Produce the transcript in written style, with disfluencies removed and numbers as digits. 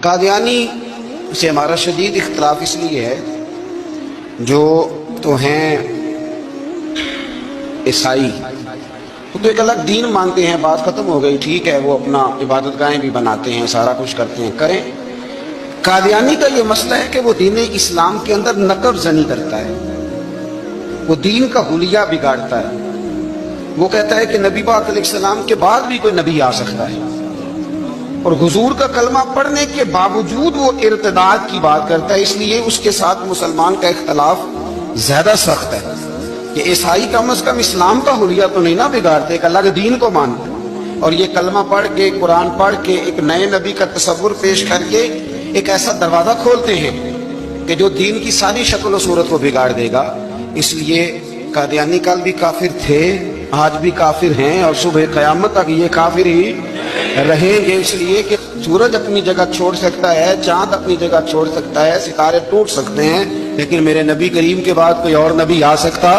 قادیانی سے ہمارا شدید اختلاف اس لیے ہے، جو تو ہیں عیسائی، وہ تو ایک الگ دین مانتے ہیں، بات ختم ہو گئی، ٹھیک ہے، وہ اپنا عبادت گاہیں بھی بناتے ہیں، سارا کچھ کرتے ہیں، کریں۔ قادیانی کا یہ مسئلہ ہے کہ وہ دین اسلام کے اندر نقب زنی کرتا ہے، وہ دین کا حلیہ بگاڑتا ہے۔ وہ کہتا ہے کہ نبی پاک علیہ السلام کے بعد بھی کوئی نبی آ سکتا ہے، اور حضور کا کلمہ پڑھنے کے باوجود وہ ارتداد کی بات کرتا ہے۔ اس لیے اس کے ساتھ مسلمان کا اختلاف زیادہ سخت ہے کہ عیسائی کم از کم اسلام کا حلیہ تو نہیں نہ بگاڑتے، ایک الگ دین کو مانتے، اور یہ کلمہ پڑھ کے، قرآن پڑھ کے، ایک نئے نبی کا تصور پیش کر کے ایک ایسا دروازہ کھولتے ہیں کہ جو دین کی ساری شکل و صورت کو بگاڑ دے گا۔ اس لیے قادیانی کل بھی کافر تھے، آج بھی کافر ہیں، اور صبح قیامت تک یہ کافر ہی رہیں گے، اس لیے کہ سورج اپنی جگہ چھوڑ سکتا ہے، چاند اپنی جگہ چھوڑ سکتا ہے، ستارے ٹوٹ سکتے ہیں، لیکن میرے نبی کریم کے بعد کوئی اور نبی آ سکتا